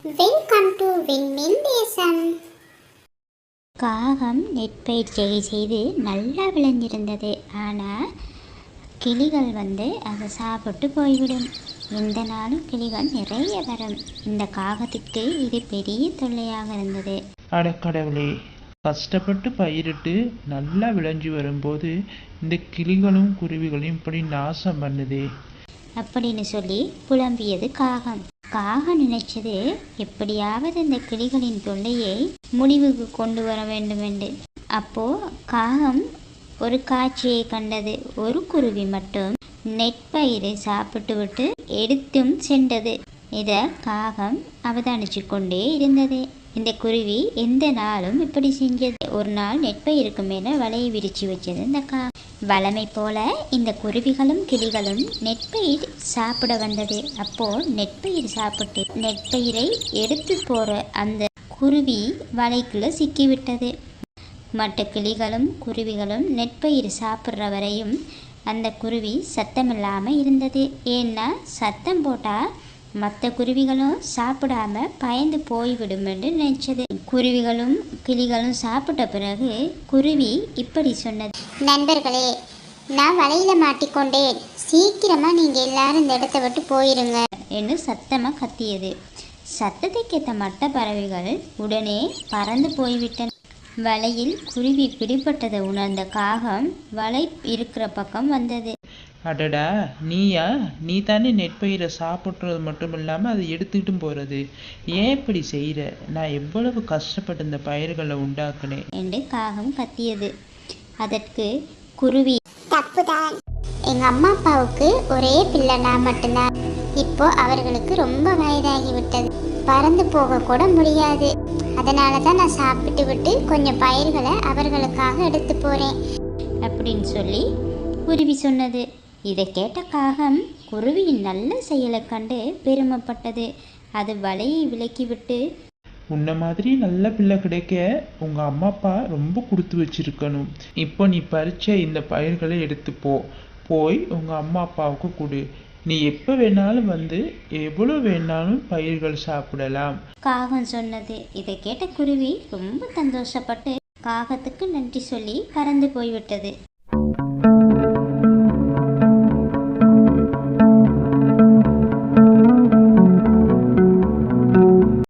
Welcome to விண்மீன் தேசம். காகம் நெற்பயிற்சியை செய்து நல்லா விளைஞ்சிருந்தது. ஆனால் கிளிகள் அதை சாப்பிட்டு போய்விடும். இந்த நாளும் கிளிகள் நிறைய வரும். இந்த காகத்திற்கு இது பெரிய தொல்லையாக இருந்தது. அடக்கடவுளே, கஷ்டப்பட்டு பயிரிட்டு நல்லா விளைஞ்சி வரும்போது இந்த கிளிகளும் குருவிகளையும் இப்படி நாசம் பண்ணுதே அப்படின்னு சொல்லி புலம்பியது காகம். காகம் நினைச்சது எப்படியாவது இந்த கிளிகளின் தொல்லையை முடிவுக்கு கொண்டு வர வேண்டும் என்று. அப்போ காகம் ஒரு காட்சியை கண்டது. ஒரு குருவி மட்டும் நெற்பயிரை சாப்பிட்டு விட்டு எடுத்தும் சென்றது. இதை காகம் அவதானிச்சு கொண்டே இருந்தது. இந்த குருவி எந்த நாளும் இப்படி செஞ்சது. ஒரு நாள் நெற்பயிருக்கு மேலே வலையை விரிச்சு வச்சது இந்த வளமை போல இந்த குருவிகளும் கிளிகளும் நெற்பயிர் சாப்பிட வந்தது. அப்போ நெற்பயிர் சாப்பிட்டு நெற்பயிரை எடுத்து போற அந்த குருவி வலைக்குள்ள சிக்கிவிட்டது. மற்ற கிளிகளும் குருவிகளும் நெற்பயிர் சாப்பிட்ற வரையும் அந்த குருவி சத்தமில்லாமல் இருந்தது. ஏன்னா சத்தம் போட்டால் மற்ற குருவிகளும் சாப்பிடாம பயந்து போய்விடும் என்று நினைச்சது. குருவிகளும் கிளிகளும் சாப்பிட்ட பிறகு குருவி இப்படி சொன்னது: நண்பர்களே, நான் வலையில மாட்டிக்கொண்டேன், சீக்கிரமா நீங்க எல்லாரும் இந்த இடத்தை விட்டு போயிருங்க என்று சத்தமாக கத்தியது. சத்தத்தை கேட்ட மற்ற பறவைகள் உடனே பறந்து போய்விட்டன. வலையில் குருவி பிடிபட்டதை உணர்ந்த காகம் வலை இருக்கிற பக்கம் வந்தது. அடடா, நீயா? நீ தானே நெற்பயிரை சாப்பிட்றது மட்டும் இல்லாமல் அதை எடுத்துக்கிட்டும் போகிறது. ஏன் இப்படி செய்கிற? நான் எவ்வளவு கஷ்டப்பட்டு இந்த பயிர்களை உண்டாக்குனேன் என்று காகம் கத்தியது. அதற்கு குருவி: தப்புதான். எங்க அம்மா அப்பாவுக்கு ஒரே பிள்ளை நான் மட்டும்தான். இப்போ அவர்களுக்கு ரொம்ப வயதாகிவிட்டது, பறந்து போக கூட முடியாது. அதனால தான் நான் சாப்பிட்டு விட்டு கொஞ்சம் பயிர்களை அவர்களுக்காக எடுத்து போறேன் அப்படின்னு சொல்லி குருவி சொன்னது. இதை கேட்ட காகம் குருவியின் நல்ல செயலை கண்டு பெருமைப்பட்டது. அது வலையை விலக்கிவிட்டு, உன்ன மாதிரி நல்ல பிள்ளை கிடைக்க உங்கள் அம்மா அப்பா ரொம்ப கொடுத்து வச்சிருக்கணும். இப்போ நீ பறிச்ச இந்த பயிர்களை எடுத்து போய் உங்கள் அம்மா அப்பாவுக்கு கொடு. நீ எப்போ வேணாலும் எவ்வளோ வேணாலும் பயிர்கள் சாப்பிடலாம் காகம் சொன்னது. இதை கேட்ட குருவி ரொம்ப சந்தோஷப்பட்டு காகத்துக்கு நன்றி சொல்லி பறந்து போய்விட்டது.